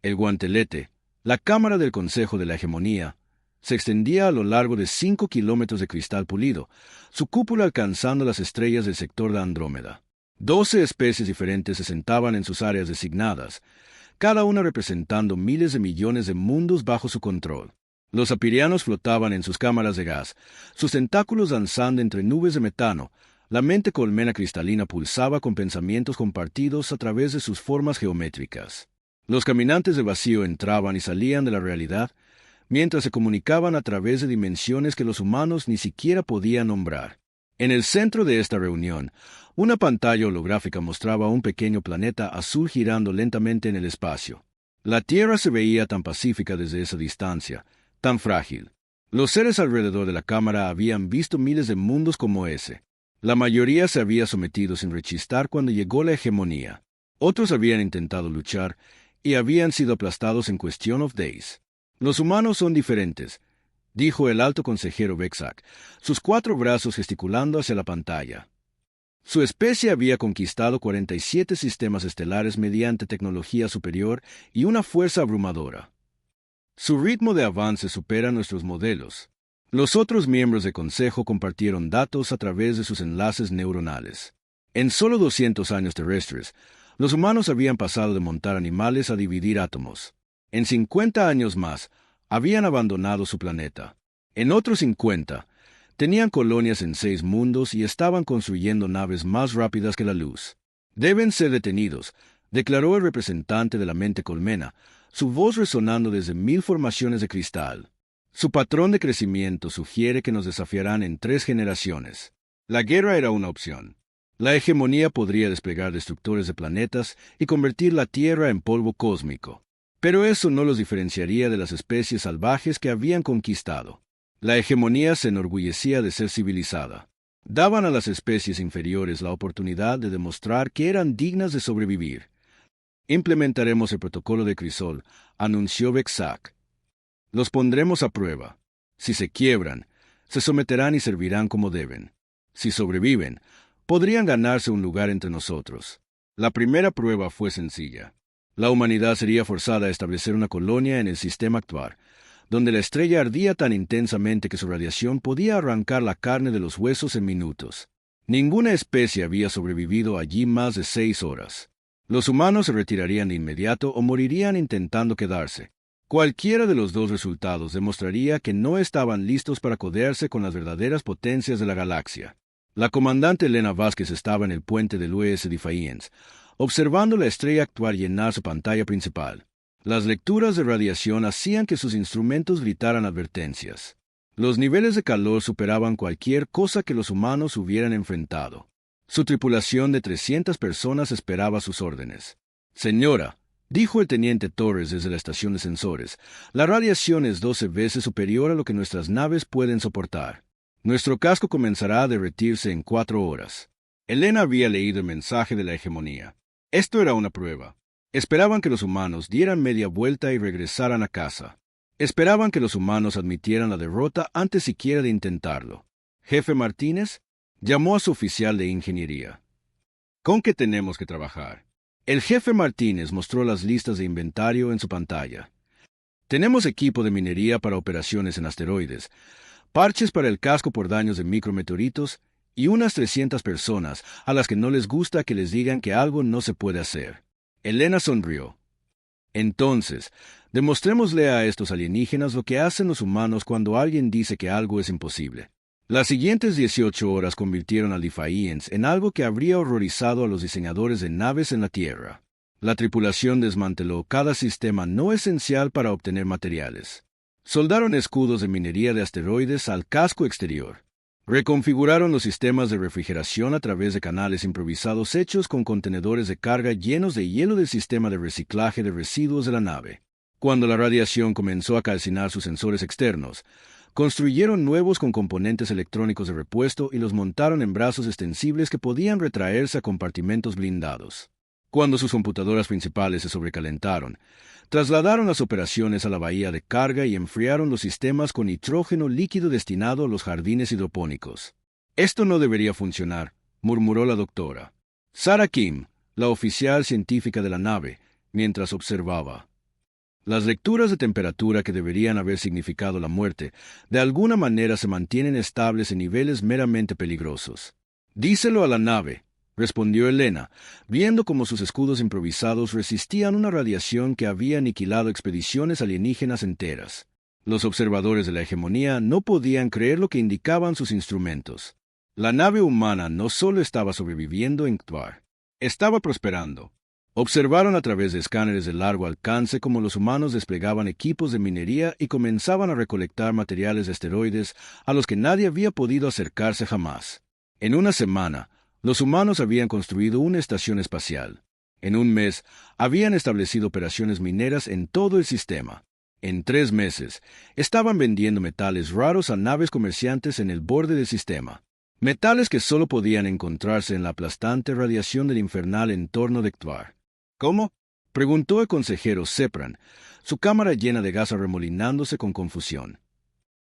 El guantelete, la cámara del Consejo de la Hegemonía, se extendía a lo largo de 5 kilómetros de cristal pulido, su cúpula alcanzando las estrellas del sector de Andrómeda. 12 especies diferentes se sentaban en sus áreas designadas, cada una representando miles de millones de mundos bajo su control. Los apirianos flotaban en sus cámaras de gas, sus tentáculos danzando entre nubes de metano. La mente colmena cristalina pulsaba con pensamientos compartidos a través de sus formas geométricas. Los caminantes del vacío entraban y salían de la realidad, mientras se comunicaban a través de dimensiones que los humanos ni siquiera podían nombrar. En el centro de esta reunión, una pantalla holográfica mostraba un pequeño planeta azul girando lentamente en el espacio. La Tierra se veía tan pacífica desde esa distancia, tan frágil. Los seres alrededor de la cámara habían visto miles de mundos como ese. La mayoría se había sometido sin rechistar cuando llegó la hegemonía. Otros habían intentado luchar y habían sido aplastados en question of days. Los humanos son diferentes, dijo el alto consejero Vexac, sus 4 brazos gesticulando hacia la pantalla. Su especie había conquistado 47 sistemas estelares mediante tecnología superior y una fuerza abrumadora. Su ritmo de avance supera nuestros modelos. Los otros miembros del Consejo compartieron datos a través de sus enlaces neuronales. En solo 200 años terrestres, los humanos habían pasado de montar animales a dividir átomos. En 50 años más, habían abandonado su planeta. En otros 50, tenían colonias en 6 mundos y estaban construyendo naves más rápidas que la luz. Deben ser detenidos, declaró el representante de la mente colmena, su voz resonando desde 1000 formaciones de cristal. Su patrón de crecimiento sugiere que nos desafiarán en 3 generaciones. La guerra era una opción. La hegemonía podría desplegar destructores de planetas y convertir la Tierra en polvo cósmico. Pero eso no los diferenciaría de las especies salvajes que habían conquistado. La hegemonía se enorgullecía de ser civilizada. Daban a las especies inferiores la oportunidad de demostrar que eran dignas de sobrevivir. Implementaremos el protocolo de Crisol, anunció Vexac. Los pondremos a prueba. Si se quiebran, se someterán y servirán como deben. Si sobreviven, podrían ganarse un lugar entre nosotros. La primera prueba fue sencilla. La humanidad sería forzada a establecer una colonia en el sistema actual, donde la estrella ardía tan intensamente que su radiación podía arrancar la carne de los huesos en minutos. Ninguna especie había sobrevivido allí más de 6 horas. Los humanos se retirarían de inmediato o morirían intentando quedarse. Cualquiera de los 2 resultados demostraría que no estaban listos para codearse con las verdaderas potencias de la galaxia. La comandante Elena Vázquez estaba en el puente del US Defiance, observando la estrella actuar llenar su pantalla principal. Las lecturas de radiación hacían que sus instrumentos gritaran advertencias. Los niveles de calor superaban cualquier cosa que los humanos hubieran enfrentado. Su tripulación de 300 personas esperaba sus órdenes. Señora, dijo el teniente Torres desde la estación de sensores, la radiación es 12 veces superior a lo que nuestras naves pueden soportar. Nuestro casco comenzará a derretirse en 4 horas. Elena había leído el mensaje de la hegemonía. Esto era una prueba. Esperaban que los humanos dieran media vuelta y regresaran a casa. Esperaban que los humanos admitieran la derrota antes siquiera de intentarlo. Jefe Martínez llamó a su oficial de ingeniería. ¿Con qué tenemos que trabajar? El jefe Martínez mostró las listas de inventario en su pantalla. Tenemos equipo de minería para operaciones en asteroides, parches para el casco por daños de micrometeoritos y unas 300 personas a las que no les gusta que les digan que algo no se puede hacer. Elena sonrió. Entonces, demostrémosle a estos alienígenas lo que hacen los humanos cuando alguien dice que algo es imposible. Las siguientes 18 horas convirtieron al Defiance en algo que habría horrorizado a los diseñadores de naves en la Tierra. La tripulación desmanteló cada sistema no esencial para obtener materiales. Soldaron escudos de minería de asteroides al casco exterior. Reconfiguraron los sistemas de refrigeración a través de canales improvisados hechos con contenedores de carga llenos de hielo del sistema de reciclaje de residuos de la nave. Cuando la radiación comenzó a calcinar sus sensores externos, construyeron nuevos con componentes electrónicos de repuesto y los montaron en brazos extensibles que podían retraerse a compartimentos blindados. Cuando sus computadoras principales se sobrecalentaron, trasladaron las operaciones a la bahía de carga y enfriaron los sistemas con nitrógeno líquido destinado a los jardines hidropónicos. Esto no debería funcionar, murmuró la doctora Sarah Kim, la oficial científica de la nave, mientras observaba. Las lecturas de temperatura que deberían haber significado la muerte, de alguna manera se mantienen estables en niveles meramente peligrosos. «Díselo a la nave», respondió Elena, viendo cómo sus escudos improvisados resistían una radiación que había aniquilado expediciones alienígenas enteras. Los observadores de la hegemonía no podían creer lo que indicaban sus instrumentos. La nave humana no solo estaba sobreviviendo en Ctvar, estaba prosperando. Observaron a través de escáneres de largo alcance cómo los humanos desplegaban equipos de minería y comenzaban a recolectar materiales de asteroides a los que nadie había podido acercarse jamás. En una semana, los humanos habían construido una estación espacial. En un mes, habían establecido operaciones mineras en todo el sistema. En 3 meses, estaban vendiendo metales raros a naves comerciantes en el borde del sistema. Metales que solo podían encontrarse en la aplastante radiación del infernal entorno de Ctvar. «¿Cómo?», preguntó el consejero Sepran, su cámara llena de gas arremolinándose con confusión.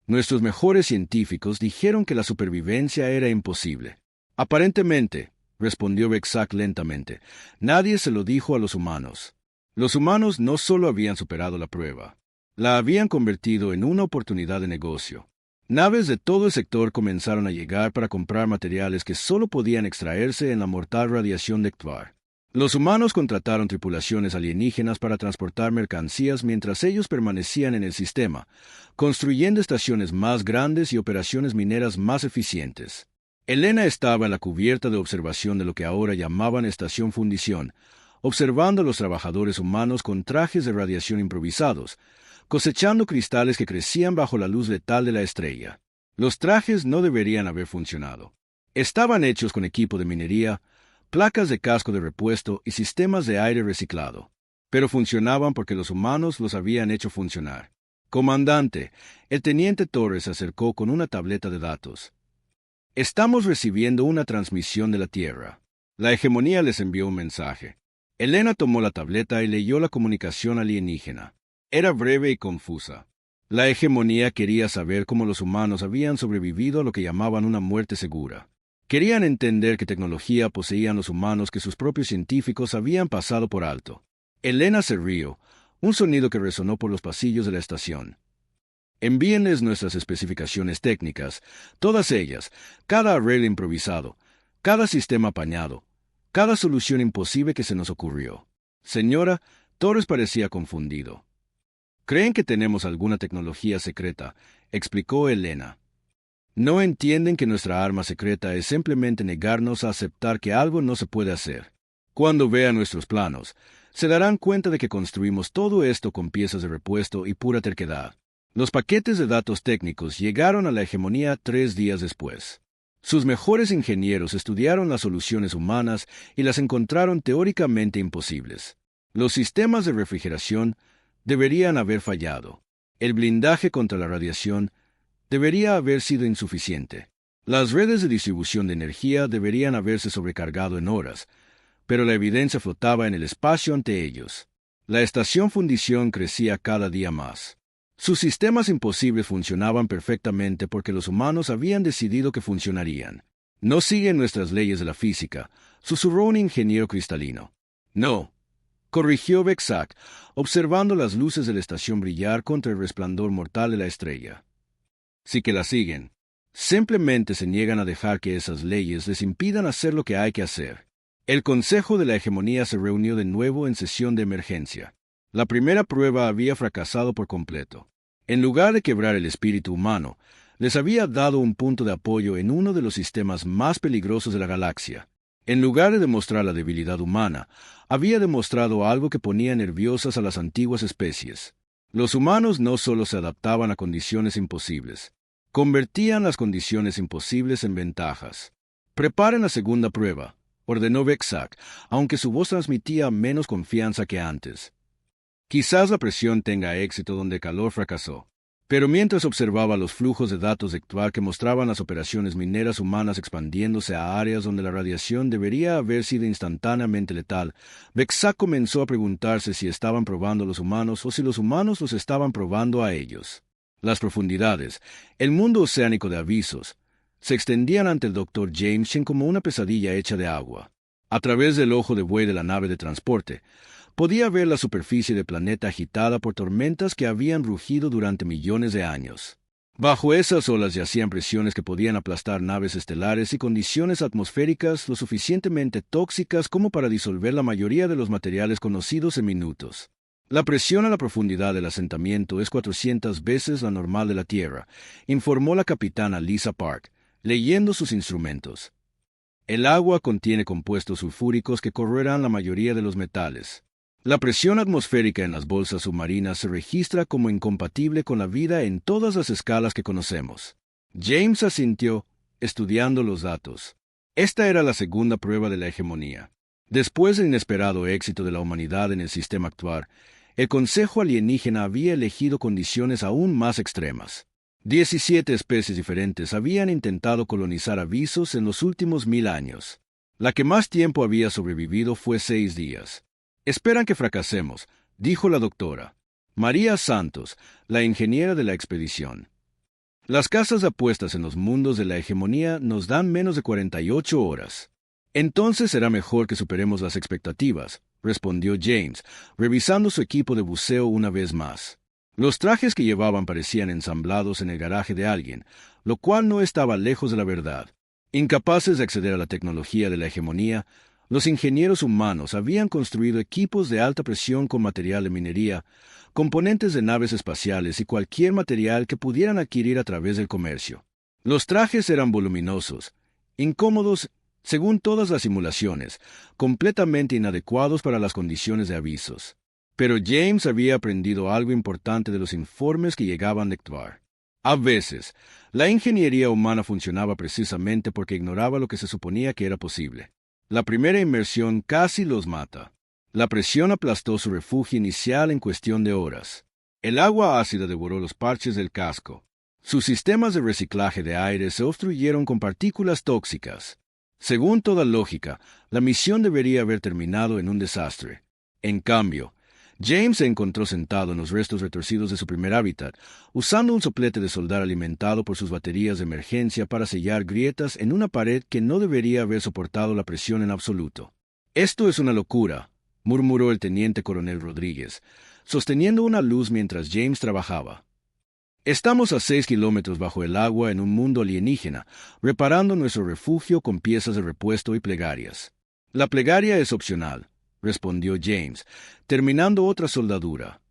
«Nuestros mejores científicos dijeron que la supervivencia era imposible». «Aparentemente», respondió Vexak lentamente, «nadie se lo dijo a los humanos. Los humanos no solo habían superado la prueba, la habían convertido en una oportunidad de negocio. Naves de todo el sector comenzaron a llegar para comprar materiales que solo podían extraerse en la mortal radiación de Ctvar. Los humanos contrataron tripulaciones alienígenas para transportar mercancías mientras ellos permanecían en el sistema, construyendo estaciones más grandes y operaciones mineras más eficientes. Elena estaba en la cubierta de observación de lo que ahora llamaban Estación Fundición, observando a los trabajadores humanos con trajes de radiación improvisados, cosechando cristales que crecían bajo la luz letal de la estrella. Los trajes no deberían haber funcionado. Estaban hechos con equipo de minería, placas de casco de repuesto y sistemas de aire reciclado, pero funcionaban porque los humanos los habían hecho funcionar. «Comandante», el teniente Torres se acercó con una tableta de datos. «Estamos recibiendo una transmisión de la Tierra». La hegemonía les envió un mensaje. Elena tomó la tableta y leyó la comunicación alienígena. Era breve y confusa. La hegemonía quería saber cómo los humanos habían sobrevivido a lo que llamaban una muerte segura. Querían entender qué tecnología poseían los humanos que sus propios científicos habían pasado por alto. Elena se rió, un sonido que resonó por los pasillos de la estación. «Envíenles nuestras especificaciones técnicas, todas ellas, cada arreglo improvisado, cada sistema apañado, cada solución imposible que se nos ocurrió». «Señora», Torres parecía confundido. «¿Creen que tenemos alguna tecnología secreta?», explicó Elena. «No entienden que nuestra arma secreta es simplemente negarnos a aceptar que algo no se puede hacer. Cuando vean nuestros planos, se darán cuenta de que construimos todo esto con piezas de repuesto y pura terquedad». Los paquetes de datos técnicos llegaron a la hegemonía 3 días después. Sus mejores ingenieros estudiaron las soluciones humanas y las encontraron teóricamente imposibles. Los sistemas de refrigeración deberían haber fallado. El blindaje contra la radiación debería haber sido insuficiente. Las redes de distribución de energía deberían haberse sobrecargado en horas, pero la evidencia flotaba en el espacio ante ellos. La estación fundición crecía cada día más. Sus sistemas imposibles funcionaban perfectamente porque los humanos habían decidido que funcionarían. «No siguen nuestras leyes de la física», susurró un ingeniero cristalino. «No», corrigió Vexak, observando las luces de la estación brillar contra el resplandor mortal de la estrella. «Sí que la siguen. Simplemente se niegan a dejar que esas leyes les impidan hacer lo que hay que hacer». El Consejo de la Hegemonía se reunió de nuevo en sesión de emergencia. La primera prueba había fracasado por completo. En lugar de quebrar el espíritu humano, les había dado un punto de apoyo en uno de los sistemas más peligrosos de la galaxia. En lugar de demostrar la debilidad humana, había demostrado algo que ponía nerviosas a las antiguas especies. Los humanos no solo se adaptaban a condiciones imposibles, convertían las condiciones imposibles en ventajas. «Preparen la segunda prueba», ordenó Vexak, aunque su voz transmitía menos confianza que antes. Quizás la presión tenga éxito donde el calor fracasó. Pero mientras observaba los flujos de datos de Ctvar que mostraban las operaciones mineras humanas expandiéndose a áreas donde la radiación debería haber sido instantáneamente letal, Vexak comenzó a preguntarse si estaban probando a los humanos o si los humanos los estaban probando a ellos. Las profundidades, el mundo oceánico de avisos, se extendían ante el Dr. Jameson como una pesadilla hecha de agua. A través del ojo de buey de la nave de transporte, Podía ver la superficie del planeta agitada por tormentas que habían rugido durante millones de años. Bajo esas olas yacían presiones que podían aplastar naves estelares y condiciones atmosféricas lo suficientemente tóxicas como para disolver la mayoría de los materiales conocidos en minutos. La presión a la profundidad del asentamiento es 400 veces la normal de la Tierra, informó la capitana Lisa Park, leyendo sus instrumentos. El agua contiene compuestos sulfúricos que corroerán la mayoría de los metales. La presión atmosférica en las bolsas submarinas se registra como incompatible con la vida en todas las escalas que conocemos. James asintió, estudiando los datos. Esta era la segunda prueba de la hegemonía. Después del inesperado éxito de la humanidad en el sistema actual, el Consejo Alienígena había elegido condiciones aún más extremas. 17 especies diferentes habían intentado colonizar Avisos en los últimos 1000 años. La que más tiempo había sobrevivido fue 6 días. Esperan que fracasemos, dijo la doctora María Santos, la ingeniera de la expedición. Las casas de apuestas en los mundos de la hegemonía nos dan menos de 48 horas. Entonces será mejor que superemos las expectativas, respondió James, revisando su equipo de buceo una vez más. Los trajes que llevaban parecían ensamblados en el garaje de alguien, lo cual no estaba lejos de la verdad. Incapaces de acceder a la tecnología de la hegemonía, los ingenieros humanos habían construido equipos de alta presión con material de minería, componentes de naves espaciales y cualquier material que pudieran adquirir a través del comercio. Los trajes eran voluminosos, incómodos, según todas las simulaciones, completamente inadecuados para las condiciones de Avisos. Pero James había aprendido algo importante de los informes que llegaban de Ktvar. A veces, la ingeniería humana funcionaba precisamente porque ignoraba lo que se suponía que era posible. La primera inmersión casi los mata. La presión aplastó su refugio inicial en cuestión de horas. El agua ácida devoró los parches del casco. Sus sistemas de reciclaje de aire se obstruyeron con partículas tóxicas. Según toda lógica, la misión debería haber terminado en un desastre. En cambio, James se encontró sentado en los restos retorcidos de su primer hábitat, usando un soplete de soldar alimentado por sus baterías de emergencia para sellar grietas en una pared que no debería haber soportado la presión en absoluto. «Esto es una locura», murmuró el teniente coronel Rodríguez, sosteniendo una luz mientras James trabajaba. «Estamos a 6 kilómetros bajo el agua en un mundo alienígena, reparando nuestro refugio con piezas de repuesto y plegarias. La plegaria es opcional», respondió James, terminando otra soldadura.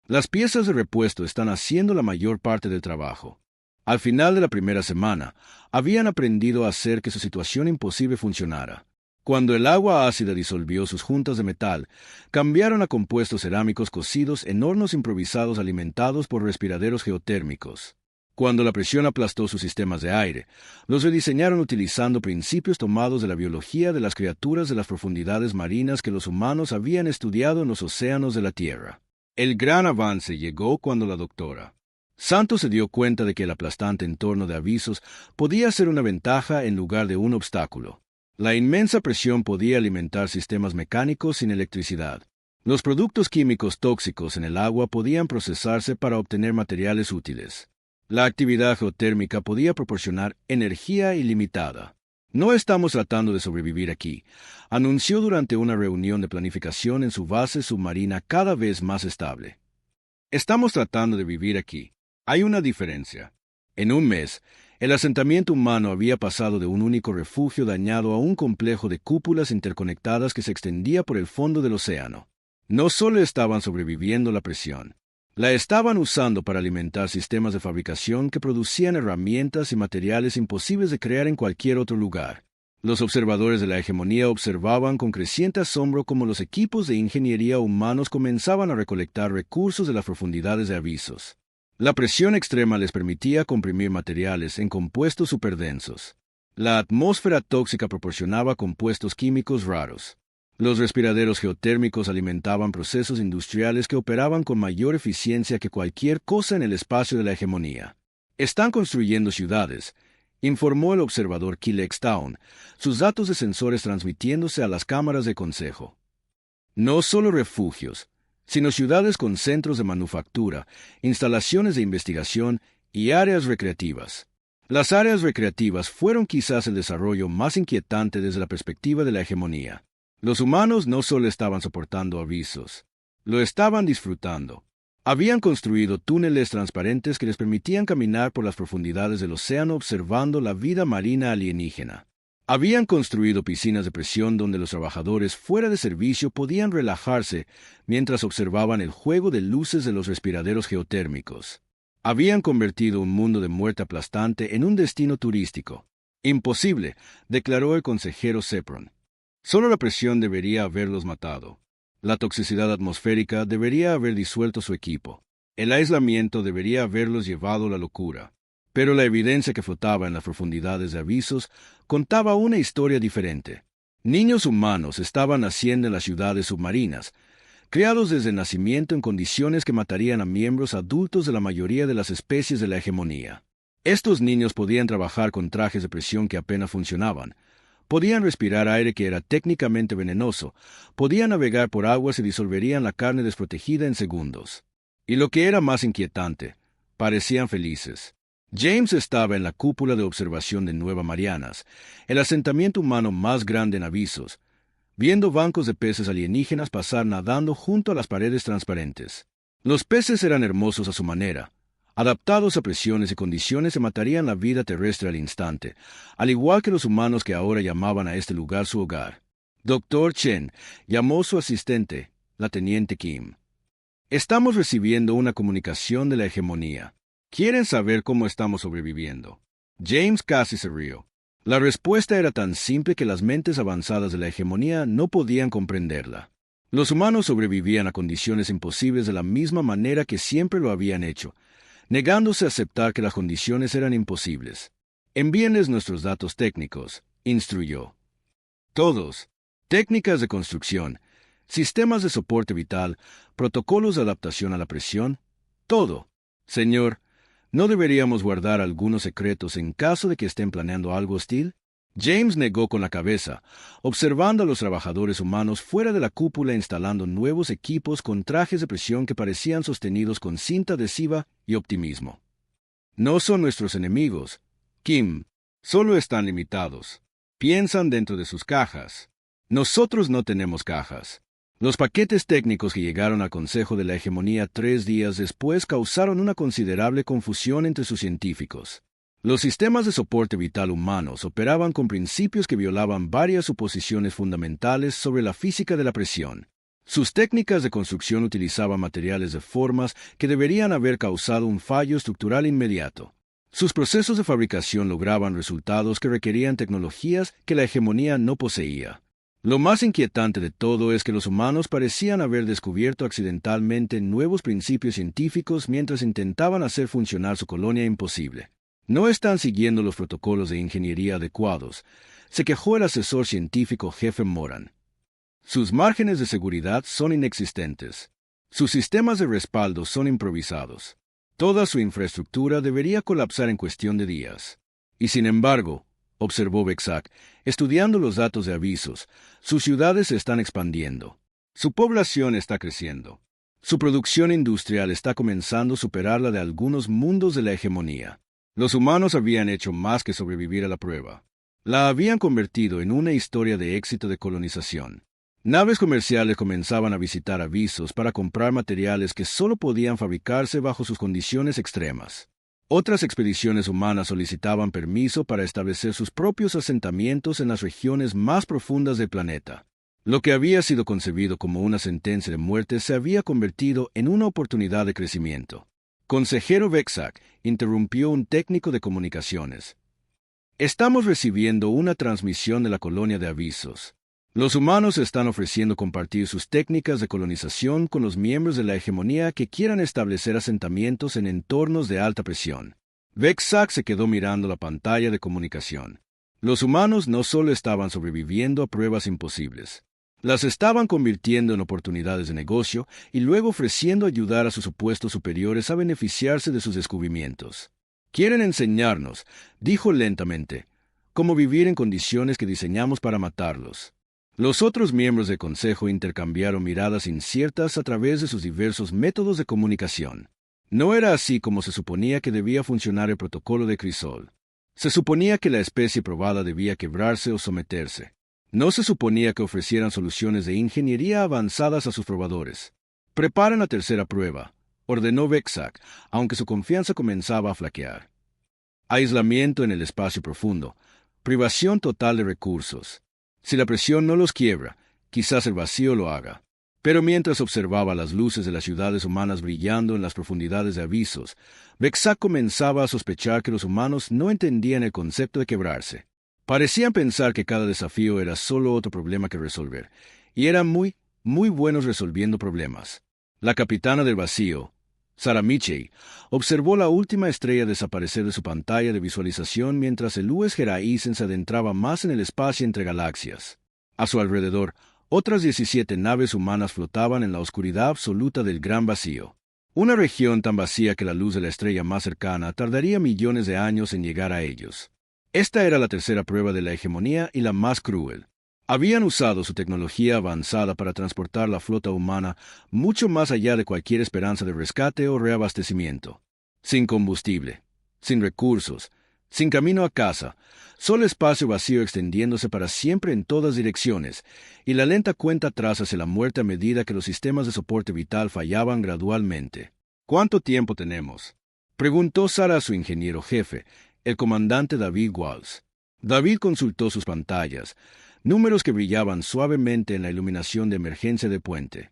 «Las piezas de repuesto están haciendo la mayor parte del trabajo». Al final de la primera semana, habían aprendido a hacer que su situación imposible funcionara. Cuando el agua ácida disolvió sus juntas de metal, cambiaron a compuestos cerámicos cocidos en hornos improvisados alimentados por respiraderos geotérmicos. Cuando la presión aplastó sus sistemas de aire, los rediseñaron utilizando principios tomados de la biología de las criaturas de las profundidades marinas que los humanos habían estudiado en los océanos de la Tierra. El gran avance llegó cuando la doctora Santos se dio cuenta de que el aplastante entorno de Avisos podía ser una ventaja en lugar de un obstáculo. La inmensa presión podía alimentar sistemas mecánicos sin electricidad. Los productos químicos tóxicos en el agua podían procesarse para obtener materiales útiles. La actividad geotérmica podía proporcionar energía ilimitada. «No estamos tratando de sobrevivir aquí», anunció durante una reunión de planificación en su base submarina cada vez más estable. «Estamos tratando de vivir aquí. Hay una diferencia. En un mes, el asentamiento humano había pasado de un único refugio dañado a un complejo de cúpulas interconectadas que se extendía por el fondo del océano. No solo estaban sobreviviendo la presión, la estaban usando para alimentar sistemas de fabricación que producían herramientas y materiales imposibles de crear en cualquier otro lugar. Los observadores de la hegemonía observaban con creciente asombro cómo los equipos de ingeniería humanos comenzaban a recolectar recursos de las profundidades de Avisos. La presión extrema les permitía comprimir materiales en compuestos superdensos. La atmósfera tóxica proporcionaba compuestos químicos raros. Los respiraderos geotérmicos alimentaban procesos industriales que operaban con mayor eficiencia que cualquier cosa en el espacio de la hegemonía. «Están construyendo ciudades», informó el observador Kilex Town, sus datos de sensores transmitiéndose a las cámaras de consejo. «No solo refugios, sino ciudades con centros de manufactura, instalaciones de investigación y áreas recreativas. Las áreas recreativas fueron quizás el desarrollo más inquietante desde la perspectiva de la hegemonía. Los humanos no solo estaban soportando avisos, lo estaban disfrutando. Habían construido túneles transparentes que les permitían caminar por las profundidades del océano observando la vida marina alienígena. Habían construido piscinas de presión donde los trabajadores fuera de servicio podían relajarse mientras observaban el juego de luces de los respiraderos geotérmicos. Habían convertido un mundo de muerte aplastante en un destino turístico. Imposible, declaró el consejero Sepron. Solo la presión debería haberlos matado. La toxicidad atmosférica debería haber disuelto su equipo. El aislamiento debería haberlos llevado a la locura. Pero la evidencia que flotaba en las profundidades de avisos contaba una historia diferente. Niños humanos estaban naciendo en las ciudades submarinas, criados desde el nacimiento en condiciones que matarían a miembros adultos de la mayoría de las especies de la hegemonía. Estos niños podían trabajar con trajes de presión que apenas funcionaban, podían respirar aire que era técnicamente venenoso, podían navegar por aguas y disolverían la carne desprotegida en segundos. Y lo que era más inquietante, parecían felices. James estaba en la cúpula de observación de Nueva Marianas, el asentamiento humano más grande en avisos, viendo bancos de peces alienígenas pasar nadando junto a las paredes transparentes. Los peces eran hermosos a su manera. Adaptados a presiones y condiciones que matarían la vida terrestre al instante, al igual que los humanos que ahora llamaban a este lugar su hogar. Dr. Chen llamó a su asistente, la teniente Kim. Estamos recibiendo una comunicación de la hegemonía. ¿Quieren saber cómo estamos sobreviviendo? James casi se rió. La respuesta era tan simple que las mentes avanzadas de la hegemonía no podían comprenderla. Los humanos sobrevivían a condiciones imposibles de la misma manera que siempre lo habían hecho, negándose a aceptar que las condiciones eran imposibles. Envíenles nuestros datos técnicos, instruyó. Todos. Técnicas de construcción, sistemas de soporte vital, protocolos de adaptación a la presión, todo. Señor, ¿no deberíamos guardar algunos secretos en caso de que estén planeando algo hostil? James negó con la cabeza, observando a los trabajadores humanos fuera de la cúpula instalando nuevos equipos con trajes de presión que parecían sostenidos con cinta adhesiva y optimismo. No son nuestros enemigos, Kim, solo están limitados. Piensan dentro de sus cajas. Nosotros no tenemos cajas. Los paquetes técnicos que llegaron al Consejo de la Hegemonía 3 días después causaron una considerable confusión entre sus científicos. Los sistemas de soporte vital humanos operaban con principios que violaban varias suposiciones fundamentales sobre la física de la presión. Sus técnicas de construcción utilizaban materiales de formas que deberían haber causado un fallo estructural inmediato. Sus procesos de fabricación lograban resultados que requerían tecnologías que la hegemonía no poseía. Lo más inquietante de todo es que los humanos parecían haber descubierto accidentalmente nuevos principios científicos mientras intentaban hacer funcionar su colonia imposible. No están siguiendo los protocolos de ingeniería adecuados, se quejó el asesor científico jefe Moran. Sus márgenes de seguridad son inexistentes. Sus sistemas de respaldo son improvisados. Toda su infraestructura debería colapsar en cuestión de días. Y sin embargo, observó Vexac, estudiando los datos de avisos, sus ciudades se están expandiendo. Su población está creciendo. Su producción industrial está comenzando a superar la de algunos mundos de la hegemonía. Los humanos habían hecho más que sobrevivir a la prueba. La habían convertido en una historia de éxito de colonización. Naves comerciales comenzaban a visitar avisos para comprar materiales que solo podían fabricarse bajo sus condiciones extremas. Otras expediciones humanas solicitaban permiso para establecer sus propios asentamientos en las regiones más profundas del planeta. Lo que había sido concebido como una sentencia de muerte se había convertido en una oportunidad de crecimiento. Consejero Vexac, interrumpió un técnico de comunicaciones. Estamos recibiendo una transmisión de la colonia de avisos. Los humanos están ofreciendo compartir sus técnicas de colonización con los miembros de la hegemonía que quieran establecer asentamientos en entornos de alta presión. Vexac se quedó mirando la pantalla de comunicación. Los humanos no solo estaban sobreviviendo a pruebas imposibles, las estaban convirtiendo en oportunidades de negocio y luego ofreciendo ayudar a sus supuestos superiores a beneficiarse de sus descubrimientos. Quieren enseñarnos, dijo lentamente, cómo vivir en condiciones que diseñamos para matarlos. Los otros miembros del Consejo intercambiaron miradas inciertas a través de sus diversos métodos de comunicación. No era así como se suponía que debía funcionar el protocolo de Crisol. Se suponía que la especie probada debía quebrarse o someterse. No se suponía que ofrecieran soluciones de ingeniería avanzadas a sus probadores. «Preparen la tercera prueba», ordenó Vexak, aunque su confianza comenzaba a flaquear. Aislamiento en el espacio profundo, privación total de recursos. Si la presión no los quiebra, quizás el vacío lo haga. Pero mientras observaba las luces de las ciudades humanas brillando en las profundidades de abismos, Vexak comenzaba a sospechar que los humanos no entendían el concepto de quebrarse. Parecían pensar que cada desafío era solo otro problema que resolver, y eran muy buenos resolviendo problemas. La capitana del vacío, Sarah Mitchell, observó la última estrella desaparecer de su pantalla de visualización mientras el US Geraisen se adentraba más en el espacio entre galaxias. A su alrededor, otras 17 naves humanas flotaban en la oscuridad absoluta del gran vacío. Una región tan vacía que la luz de la estrella más cercana tardaría millones de años en llegar a ellos. Esta era la tercera prueba de la hegemonía y la más cruel. Habían usado su tecnología avanzada para transportar la flota humana mucho más allá de cualquier esperanza de rescate o reabastecimiento. Sin combustible, sin recursos, sin camino a casa, solo espacio vacío extendiéndose para siempre en todas direcciones, y la lenta cuenta atrás hacia la muerte a medida que los sistemas de soporte vital fallaban gradualmente. «¿Cuánto tiempo tenemos?», preguntó Sarah a su ingeniero jefe, el comandante David Walsh. David consultó sus pantallas, números que brillaban suavemente en la iluminación de emergencia de puente.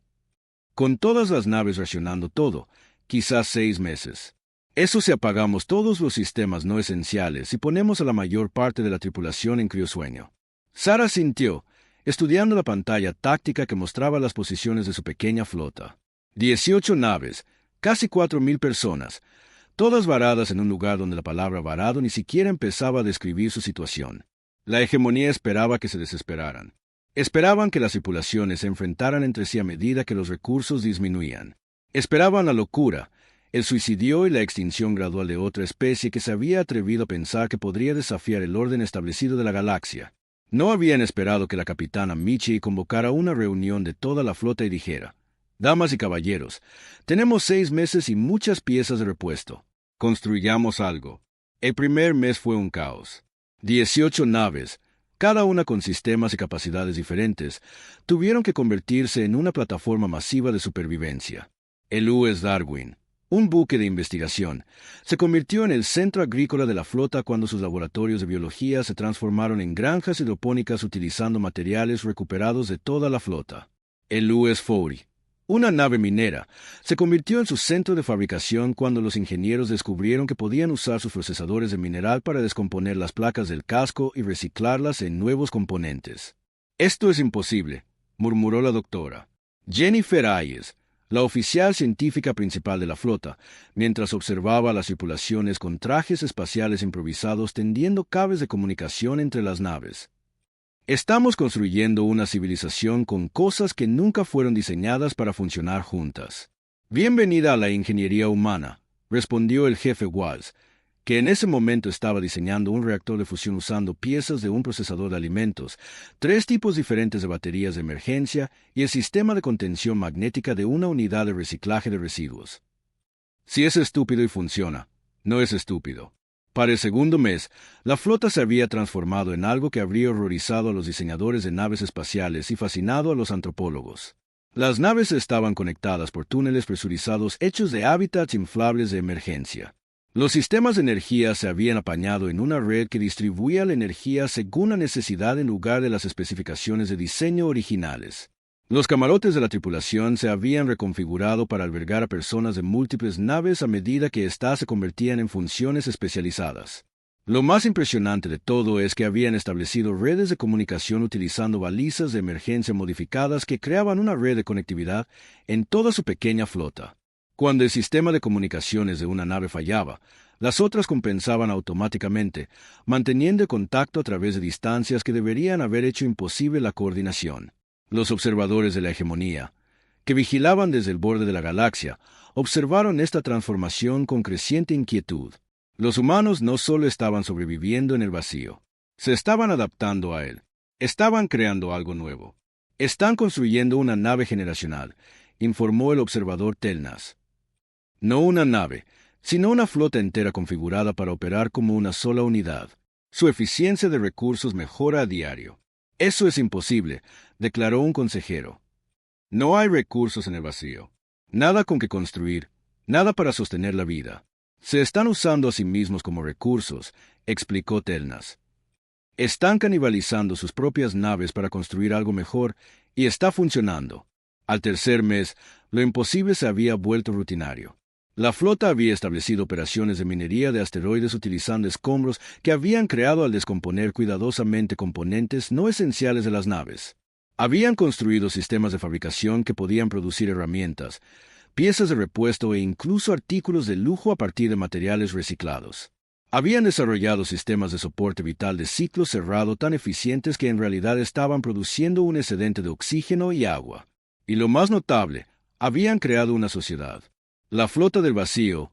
«Con todas las naves racionando todo, quizás 6 meses. Eso si apagamos todos los sistemas no esenciales y ponemos a la mayor parte de la tripulación en criosueño». Sarah sintió, estudiando la pantalla táctica que mostraba las posiciones de su pequeña flota. 18 naves, casi 4.000 personas, todas varadas en un lugar donde la palabra varado ni siquiera empezaba a describir su situación. La hegemonía esperaba que se desesperaran. Esperaban que las tripulaciones se enfrentaran entre sí a medida que los recursos disminuían. Esperaban la locura, el suicidio y la extinción gradual de otra especie que se había atrevido a pensar que podría desafiar el orden establecido de la galaxia. No habían esperado que la capitana Michi convocara una reunión de toda la flota y dijera: «Damas y caballeros, tenemos 6 meses y muchas piezas de repuesto. Construyamos algo». El primer mes fue un caos. 18 naves, cada una con sistemas y capacidades diferentes, tuvieron que convertirse en una plataforma masiva de supervivencia. El US Darwin, un buque de investigación, se convirtió en el centro agrícola de la flota cuando sus laboratorios de biología se transformaron en granjas hidropónicas utilizando materiales recuperados de toda la flota. El US Fowey, una nave minera, se convirtió en su centro de fabricación cuando los ingenieros descubrieron que podían usar sus procesadores de mineral para descomponer las placas del casco y reciclarlas en nuevos componentes. «Esto es imposible», murmuró la doctora Jennifer Ayes, la oficial científica principal de la flota, mientras observaba las tripulaciones con trajes espaciales improvisados tendiendo cables de comunicación entre las naves. «Estamos construyendo una civilización con cosas que nunca fueron diseñadas para funcionar juntas». «Bienvenida a la ingeniería humana», respondió el jefe Walsh, que en ese momento estaba diseñando un reactor de fusión usando piezas de un procesador de alimentos, 3 tipos diferentes de baterías de emergencia y el sistema de contención magnética de una unidad de reciclaje de residuos. «Si es estúpido y funciona, no es estúpido». Para el segundo mes, la flota se había transformado en algo que habría horrorizado a los diseñadores de naves espaciales y fascinado a los antropólogos. Las naves estaban conectadas por túneles presurizados hechos de hábitats inflables de emergencia. Los sistemas de energía se habían apañado en una red que distribuía la energía según la necesidad en lugar de las especificaciones de diseño originales. Los camarotes de la tripulación se habían reconfigurado para albergar a personas de múltiples naves a medida que éstas se convertían en funciones especializadas. Lo más impresionante de todo es que habían establecido redes de comunicación utilizando balizas de emergencia modificadas que creaban una red de conectividad en toda su pequeña flota. Cuando el sistema de comunicaciones de una nave fallaba, las otras compensaban automáticamente, manteniendo el contacto a través de distancias que deberían haber hecho imposible la coordinación. Los observadores de la hegemonía, que vigilaban desde el borde de la galaxia, observaron esta transformación con creciente inquietud. Los humanos no solo estaban sobreviviendo en el vacío, se estaban adaptando a él. Estaban creando algo nuevo. «Están construyendo una nave generacional», informó el observador Telnas. «No una nave, sino una flota entera configurada para operar como una sola unidad. Su eficiencia de recursos mejora a diario». Eso es imposible, declaró un consejero. No hay recursos en el vacío. Nada con que construir, nada para sostener la vida. Se están usando a sí mismos como recursos, explicó Telnas. Están canibalizando sus propias naves para construir algo mejor y está funcionando. Al tercer mes, lo imposible se había vuelto rutinario. La flota había establecido operaciones de minería de asteroides utilizando escombros que habían creado al descomponer cuidadosamente componentes no esenciales de las naves. Habían construido sistemas de fabricación que podían producir herramientas, piezas de repuesto e incluso artículos de lujo a partir de materiales reciclados. Habían desarrollado sistemas de soporte vital de ciclo cerrado tan eficientes que en realidad estaban produciendo un excedente de oxígeno y agua. Y lo más notable, habían creado una sociedad. La flota del vacío,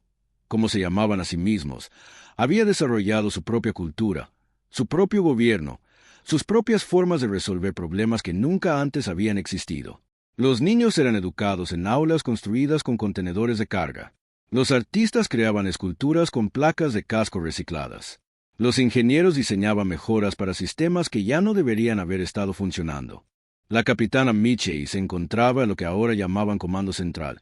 como se llamaban a sí mismos, había desarrollado su propia cultura, su propio gobierno, sus propias formas de resolver problemas que nunca antes habían existido. Los niños eran educados en aulas construidas con contenedores de carga. Los artistas creaban esculturas con placas de casco recicladas. Los ingenieros diseñaban mejoras para sistemas que ya no deberían haber estado funcionando. La capitana Mitchell se encontraba en lo que ahora llamaban Comando Central,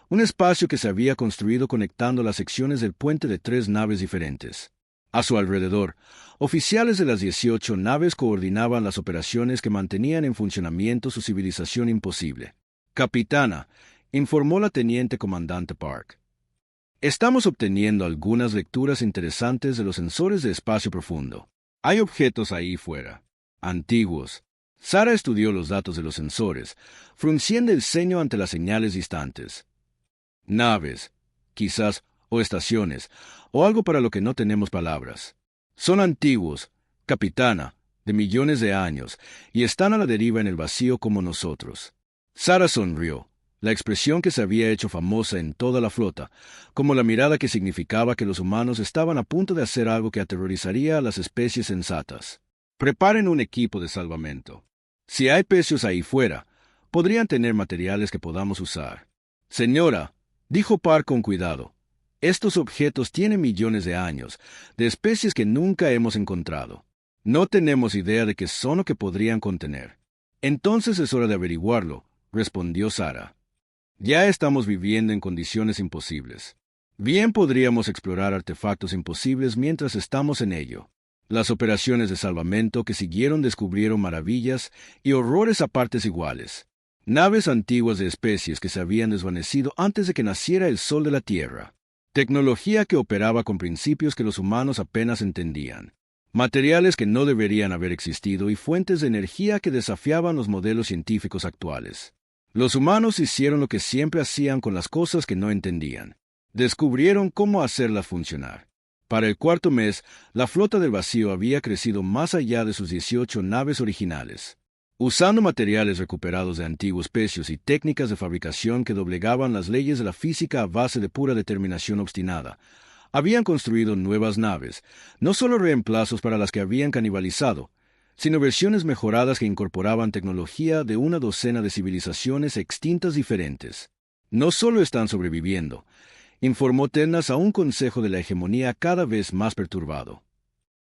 un espacio que se había construido conectando las secciones del puente de 3 naves diferentes. A su alrededor, oficiales de las 18 naves coordinaban las operaciones que mantenían en funcionamiento su civilización imposible. Capitana, informó la teniente comandante Park. Estamos obteniendo algunas lecturas interesantes de los sensores de espacio profundo. Hay objetos ahí fuera, antiguos. Sara estudió los datos de los sensores, frunciendo el ceño ante las señales distantes. Naves, quizás, o estaciones, o algo para lo que no tenemos palabras. Son antiguos, capitana, de millones de años, y están a la deriva en el vacío como nosotros. Sara sonrió, la expresión que se había hecho famosa en toda la flota, como la mirada que significaba que los humanos estaban a punto de hacer algo que aterrorizaría a las especies sensatas. Preparen un equipo de salvamento. Si hay pecios ahí fuera, podrían tener materiales que podamos usar. Señora, dijo Park con cuidado, estos objetos tienen millones de años, de especies que nunca hemos encontrado. No tenemos idea de qué son o qué podrían contener. Entonces es hora de averiguarlo, respondió Sara. Ya estamos viviendo en condiciones imposibles. Bien podríamos explorar artefactos imposibles mientras estamos en ello. Las operaciones de salvamento que siguieron descubrieron maravillas y horrores a partes iguales. Naves antiguas de especies que se habían desvanecido antes de que naciera el sol de la Tierra. Tecnología que operaba con principios que los humanos apenas entendían. Materiales que no deberían haber existido y fuentes de energía que desafiaban los modelos científicos actuales. Los humanos hicieron lo que siempre hacían con las cosas que no entendían. Descubrieron cómo hacerlas funcionar. Para el 4.º mes, la flota del vacío había crecido más allá de sus 18 naves originales. Usando materiales recuperados de antiguos pecios y técnicas de fabricación que doblegaban las leyes de la física a base de pura determinación obstinada, habían construido nuevas naves, no solo reemplazos para las que habían canibalizado, sino versiones mejoradas que incorporaban tecnología de una docena de civilizaciones extintas diferentes. No solo están sobreviviendo, informó Telnas a un consejo de la hegemonía cada vez más perturbado.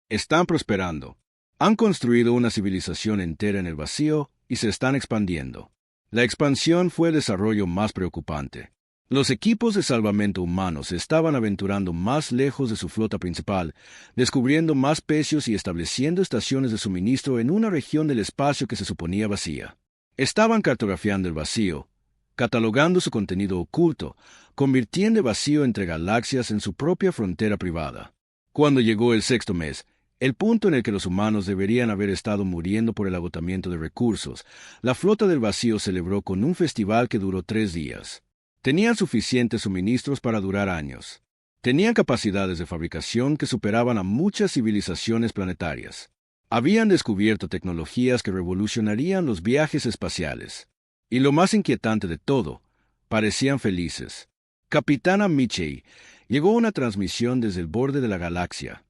Están prosperando. Han construido una civilización entera en el vacío y se están expandiendo. La expansión fue el desarrollo más preocupante. Los equipos de salvamento humanos se estaban aventurando más lejos de su flota principal, descubriendo más pecios y estableciendo estaciones de suministro en una región del espacio que se suponía vacía. Estaban cartografiando el vacío, catalogando su contenido oculto, convirtiendo el vacío entre galaxias en su propia frontera privada. Cuando llegó el 6.º mes, el punto en el que los humanos deberían haber estado muriendo por el agotamiento de recursos, la flota del vacío celebró con un festival que duró 3 días. Tenían suficientes suministros para durar años. Tenían capacidades de fabricación que superaban a muchas civilizaciones planetarias. Habían descubierto tecnologías que revolucionarían los viajes espaciales. Y lo más inquietante de todo, parecían felices. Capitana Mitchell, llegó una transmisión desde el borde de la galaxia.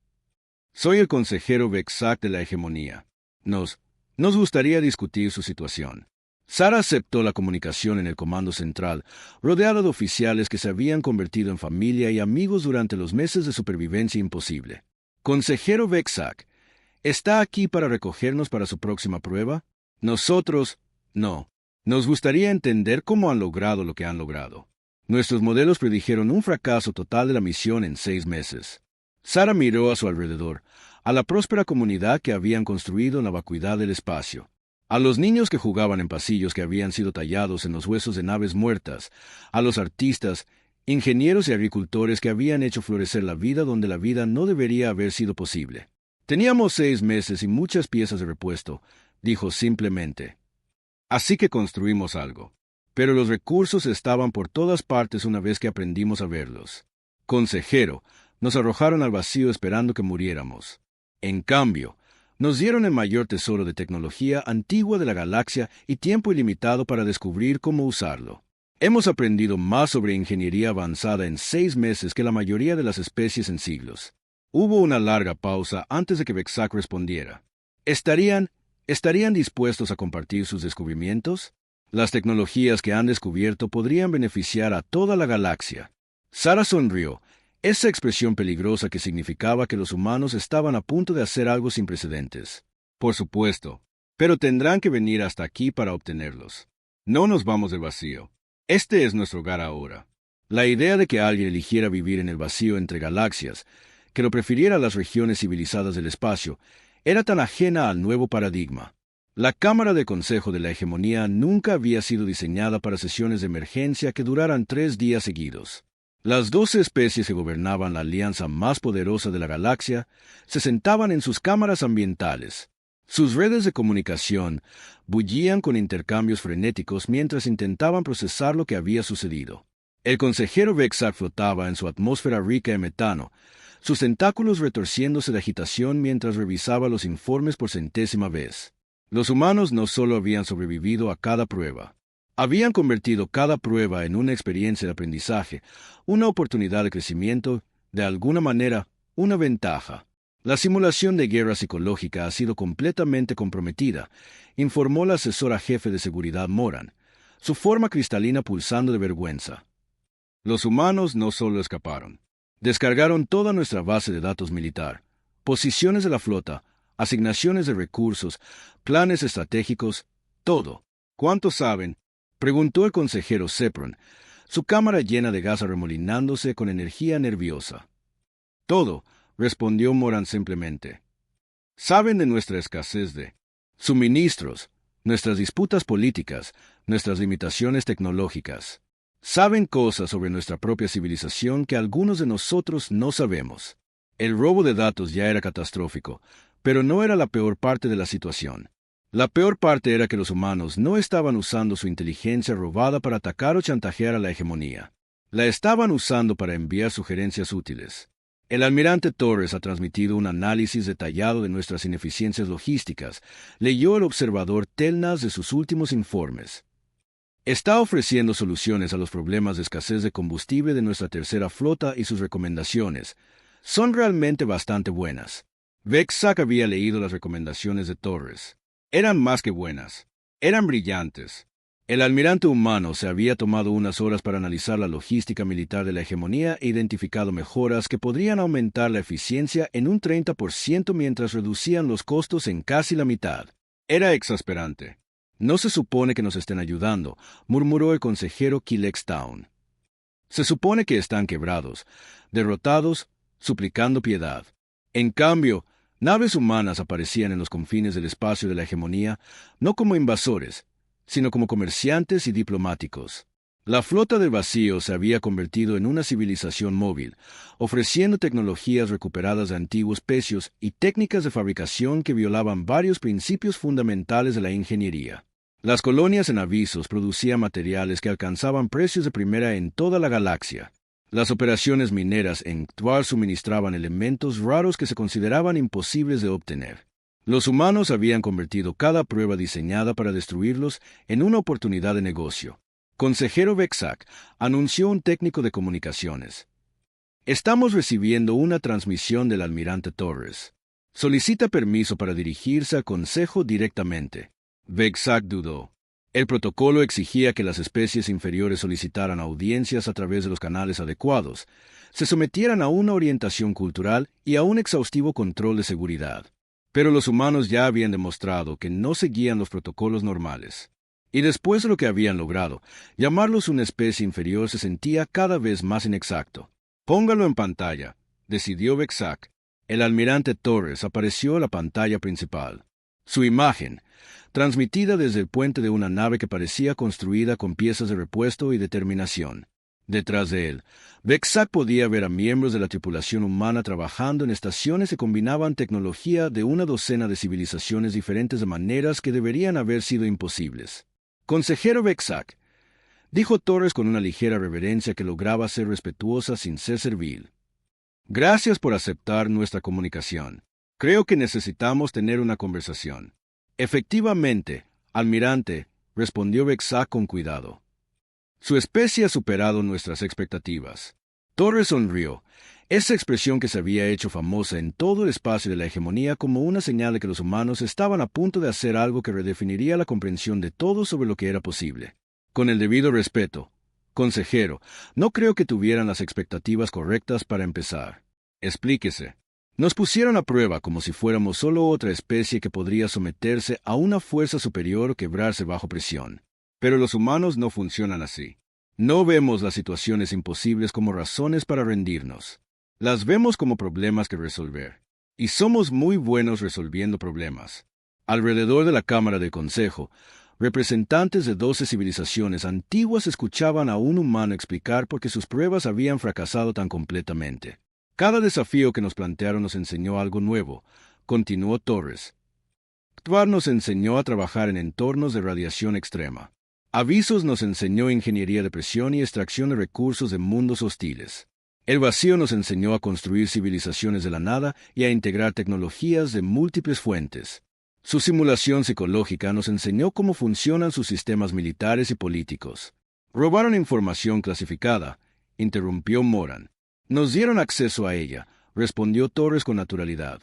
Soy el consejero Vexac de la hegemonía. Nos gustaría discutir su situación. Sara aceptó la comunicación en el comando central, rodeada de oficiales que se habían convertido en familia y amigos durante los meses de supervivencia imposible. Consejero Vexac, ¿Está aquí para recogernos para su próxima prueba? Nosotros, no. Nos gustaría entender cómo han logrado lo que han logrado. Nuestros modelos predijeron un fracaso total de la misión en 6 meses. Sara miró a su alrededor, a la próspera comunidad que habían construido en la vacuidad del espacio, a los niños que jugaban en pasillos que habían sido tallados en los huesos de naves muertas, a los artistas, ingenieros y agricultores que habían hecho florecer la vida donde la vida no debería haber sido posible. Teníamos 6 meses y muchas piezas de repuesto, dijo simplemente. Así que construimos algo. Pero los recursos estaban por todas partes una vez que aprendimos a verlos. Consejero, nos arrojaron al vacío esperando que muriéramos. En cambio, nos dieron el mayor tesoro de tecnología antigua de la galaxia y tiempo ilimitado para descubrir cómo usarlo. Hemos aprendido más sobre ingeniería avanzada en 6 meses que la mayoría de las especies en siglos. Hubo una larga pausa antes de que Vexak respondiera. ¿Estarían dispuestos a compartir sus descubrimientos? Las tecnologías que han descubierto podrían beneficiar a toda la galaxia. Sara sonrió, esa expresión peligrosa que significaba que los humanos estaban a punto de hacer algo sin precedentes. Por supuesto, pero tendrán que venir hasta aquí para obtenerlos. No nos vamos del vacío. Este es nuestro hogar ahora. La idea de que alguien eligiera vivir en el vacío entre galaxias, que lo prefiriera a las regiones civilizadas del espacio, era tan ajena al nuevo paradigma. La Cámara de Consejo de la Hegemonía nunca había sido diseñada para sesiones de emergencia que duraran 3 días seguidos. Las 12 especies que gobernaban la alianza más poderosa de la galaxia se sentaban en sus cámaras ambientales. Sus redes de comunicación bullían con intercambios frenéticos mientras intentaban procesar lo que había sucedido. El consejero Vexak flotaba en su atmósfera rica en metano, sus tentáculos retorciéndose de agitación mientras revisaba los informes por 100ª vez. Los humanos no solo habían sobrevivido a cada prueba, habían convertido cada prueba en una experiencia de aprendizaje, una oportunidad de crecimiento, de alguna manera, una ventaja. La simulación de guerra psicológica ha sido completamente comprometida, informó la asesora jefe de seguridad Moran, su forma cristalina pulsando de vergüenza. Los humanos no solo escaparon. Descargaron toda nuestra base de datos militar, posiciones de la flota, asignaciones de recursos, planes estratégicos, todo. ¿Cuántos saben?, preguntó el consejero Sepron, su cámara llena de gas arremolinándose con energía nerviosa. Todo, respondió Moran simplemente. Saben de nuestra escasez de suministros, nuestras disputas políticas, nuestras limitaciones tecnológicas. Saben cosas sobre nuestra propia civilización que algunos de nosotros no sabemos. El robo de datos ya era catastrófico, pero no era la peor parte de la situación. La peor parte era que los humanos no estaban usando su inteligencia robada para atacar o chantajear a la hegemonía. La estaban usando para enviar sugerencias útiles. El almirante Torres ha transmitido un análisis detallado de nuestras ineficiencias logísticas, leyó el observador Telnas de sus últimos informes. Está ofreciendo soluciones a los problemas de escasez de combustible de nuestra tercera flota y sus recomendaciones son realmente bastante buenas. Vexak había leído las recomendaciones de Torres. Eran más que buenas. Eran brillantes. El almirante humano se había tomado unas horas para analizar la logística militar de la hegemonía e identificado mejoras que podrían aumentar la eficiencia en un 30% mientras reducían los costos en casi la mitad. Era exasperante. No se supone que nos estén ayudando, murmuró el consejero Kilex Town. Se supone que están quebrados, derrotados, suplicando piedad. En cambio, naves humanas aparecían en los confines del espacio de la hegemonía, no como invasores, sino como comerciantes y diplomáticos. La flota del vacío se había convertido en una civilización móvil, ofreciendo tecnologías recuperadas de antiguos pecios y técnicas de fabricación que violaban varios principios fundamentales de la ingeniería. Las colonias en avisos producían materiales que alcanzaban precios de primera en toda la galaxia. Las operaciones mineras en Ctwar suministraban elementos raros que se consideraban imposibles de obtener. Los humanos habían convertido cada prueba diseñada para destruirlos en una oportunidad de negocio. Consejero Vexak, anunció un técnico de comunicaciones. Estamos recibiendo una transmisión del almirante Torres. Solicita permiso para dirigirse al Consejo directamente. Vexak dudó. El protocolo exigía que las especies inferiores solicitaran audiencias a través de los canales adecuados, se sometieran a una orientación cultural y a un exhaustivo control de seguridad. Pero los humanos ya habían demostrado que no seguían los protocolos normales. Y después de lo que habían logrado, llamarlos una especie inferior se sentía cada vez más inexacto. Póngalo en pantalla, decidió Vexac. El almirante Torres apareció en la pantalla principal. Su imagen, transmitida desde el puente de una nave que parecía construida con piezas de repuesto y determinación. Detrás de él, Vexac podía ver a miembros de la tripulación humana trabajando en estaciones que combinaban tecnología de una docena de civilizaciones diferentes de maneras que deberían haber sido imposibles. Consejero Vexac, dijo Torres con una ligera reverencia que lograba ser respetuosa sin ser servil. Gracias por aceptar nuestra comunicación. Creo que necesitamos tener una conversación. Efectivamente, almirante, respondió Vexac con cuidado. Su especie ha superado nuestras expectativas. Torres sonrió, esa expresión que se había hecho famosa en todo el espacio de la hegemonía como una señal de que los humanos estaban a punto de hacer algo que redefiniría la comprensión de todos sobre lo que era posible. Con el debido respeto, consejero, no creo que tuvieran las expectativas correctas para empezar. Explíquese. Nos pusieron a prueba como si fuéramos solo otra especie que podría someterse a una fuerza superior o quebrarse bajo presión. Pero los humanos no funcionan así. No vemos las situaciones imposibles como razones para rendirnos. Las vemos como problemas que resolver. Y somos muy buenos resolviendo problemas. Alrededor de la Cámara del Consejo, representantes de 12 civilizaciones antiguas escuchaban a un humano explicar por qué sus pruebas habían fracasado tan completamente. Cada desafío que nos plantearon nos enseñó algo nuevo, continuó Torres. Tvar nos enseñó a trabajar en entornos de radiación extrema. Avisos nos enseñó ingeniería de presión y extracción de recursos de mundos hostiles. El vacío nos enseñó a construir civilizaciones de la nada y a integrar tecnologías de múltiples fuentes. Su simulación psicológica nos enseñó cómo funcionan sus sistemas militares y políticos. Robaron información clasificada, interrumpió Moran. Nos dieron acceso a ella, respondió Torres con naturalidad.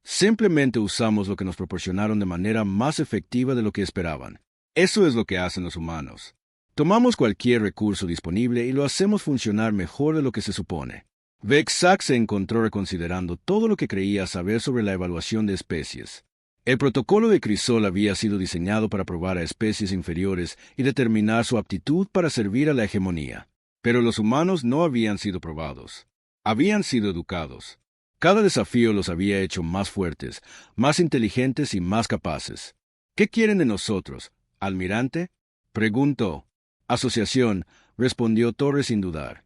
Simplemente usamos lo que nos proporcionaron de manera más efectiva de lo que esperaban. Eso es lo que hacen los humanos. Tomamos cualquier recurso disponible y lo hacemos funcionar mejor de lo que se supone. Vexac se encontró reconsiderando todo lo que creía saber sobre la evaluación de especies. El protocolo de Crisol había sido diseñado para probar a especies inferiores y determinar su aptitud para servir a la hegemonía. Pero los humanos no habían sido probados. Habían sido educados. Cada desafío los había hecho más fuertes, más inteligentes y más capaces. ¿Qué quieren de nosotros, almirante? Preguntó. Asociación, respondió Torres sin dudar.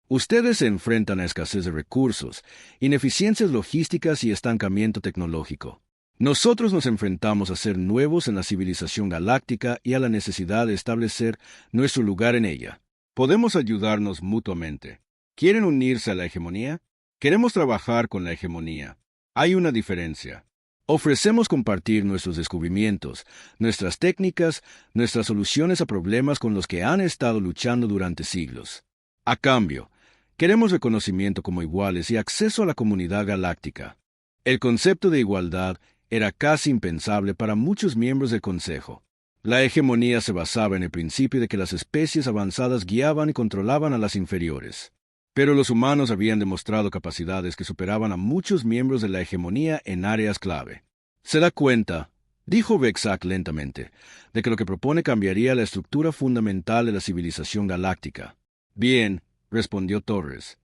Ustedes se enfrentan a escasez de recursos, ineficiencias logísticas y estancamiento tecnológico. Nosotros nos enfrentamos a ser nuevos en la civilización galáctica y a la necesidad de establecer nuestro lugar en ella. Podemos ayudarnos mutuamente. ¿Quieren unirse a la hegemonía? Queremos trabajar con la hegemonía. Hay una diferencia. Ofrecemos compartir nuestros descubrimientos, nuestras técnicas, nuestras soluciones a problemas con los que han estado luchando durante siglos. A cambio, queremos reconocimiento como iguales y acceso a la comunidad galáctica. El concepto de igualdad era casi impensable para muchos miembros del Consejo. La hegemonía se basaba en el principio de que las especies avanzadas guiaban y controlaban a las inferiores. Pero los humanos habían demostrado capacidades que superaban a muchos miembros de la hegemonía en áreas clave. Se da cuenta, dijo Vexac lentamente, de que lo que propone cambiaría la estructura fundamental de la civilización galáctica. Bien, respondió Torres.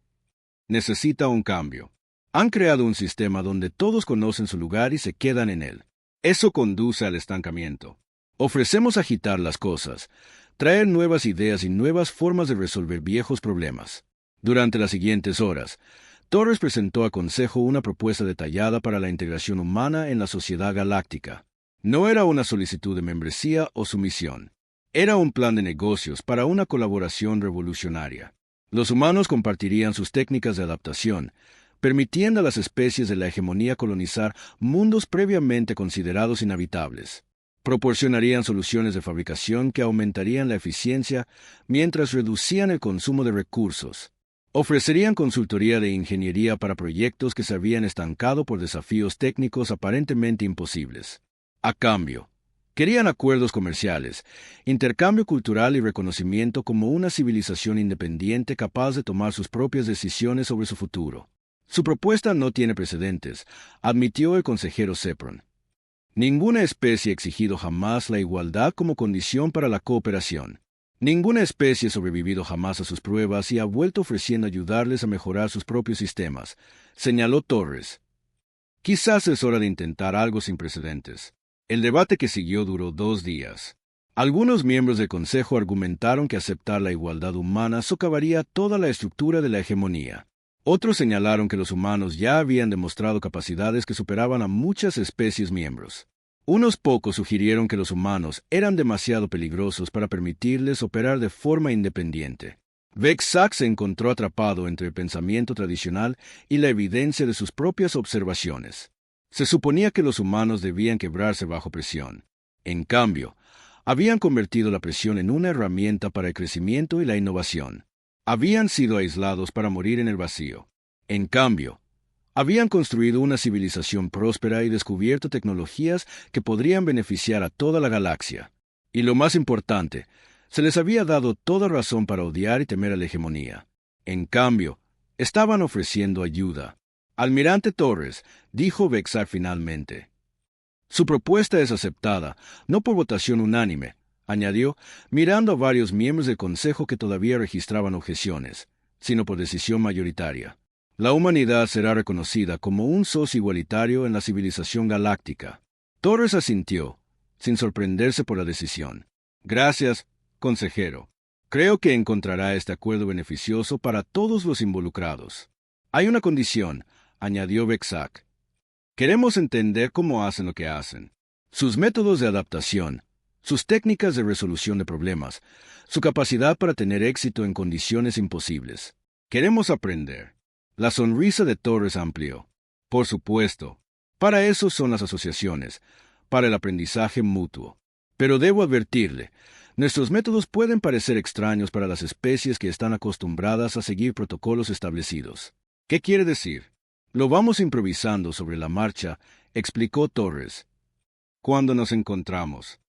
Necesita un cambio. Han creado un sistema donde todos conocen su lugar y se quedan en él. Eso conduce al estancamiento. Ofrecemos agitar las cosas, traer nuevas ideas y nuevas formas de resolver viejos problemas. Durante las siguientes horas, Torres presentó a Consejo una propuesta detallada para la integración humana en la sociedad galáctica. No era una solicitud de membresía o sumisión. Era un plan de negocios para una colaboración revolucionaria. Los humanos compartirían sus técnicas de adaptación, permitiendo a las especies de la hegemonía colonizar mundos previamente considerados inhabitables. Proporcionarían soluciones de fabricación que aumentarían la eficiencia mientras reducían el consumo de recursos. Ofrecerían consultoría de ingeniería para proyectos que se habían estancado por desafíos técnicos aparentemente imposibles. A cambio, querían acuerdos comerciales, intercambio cultural y reconocimiento como una civilización independiente capaz de tomar sus propias decisiones sobre su futuro. Su propuesta no tiene precedentes, admitió el consejero Sepron. Ninguna especie ha exigido jamás la igualdad como condición para la cooperación. Ninguna especie ha sobrevivido jamás a sus pruebas y ha vuelto ofreciendo ayudarles a mejorar sus propios sistemas, señaló Torres. Quizás es hora de intentar algo sin precedentes. El debate que siguió duró 2 días. Algunos miembros del Consejo argumentaron que aceptar la igualdad humana socavaría toda la estructura de la hegemonía. Otros señalaron que los humanos ya habían demostrado capacidades que superaban a muchas especies miembros. Unos pocos sugirieron que los humanos eran demasiado peligrosos para permitirles operar de forma independiente. Vexac se encontró atrapado entre el pensamiento tradicional y la evidencia de sus propias observaciones. Se suponía que los humanos debían quebrarse bajo presión. En cambio, habían convertido la presión en una herramienta para el crecimiento y la innovación. Habían sido aislados para morir en el vacío. En cambio, habían construido una civilización próspera y descubierto tecnologías que podrían beneficiar a toda la galaxia. Y lo más importante, se les había dado toda razón para odiar y temer a la hegemonía. En cambio, estaban ofreciendo ayuda. Almirante Torres, dijo Vexac finalmente. Su propuesta es aceptada, no por votación unánime, añadió, mirando a varios miembros del Consejo que todavía registraban objeciones, sino por decisión mayoritaria. La humanidad será reconocida como un socio igualitario en la civilización galáctica. Torres asintió, sin sorprenderse por la decisión. Gracias, consejero. Creo que encontrará este acuerdo beneficioso para todos los involucrados. Hay una condición, añadió Vexac. Queremos entender cómo hacen lo que hacen, sus métodos de adaptación, sus técnicas de resolución de problemas, su capacidad para tener éxito en condiciones imposibles. Queremos aprender. La sonrisa de Torres amplió. Por supuesto. Para eso son las asociaciones, para el aprendizaje mutuo. Pero debo advertirle, nuestros métodos pueden parecer extraños para las especies que están acostumbradas a seguir protocolos establecidos. ¿Qué quiere decir? Lo vamos improvisando sobre la marcha, explicó Torres. Cuando nos encontramos,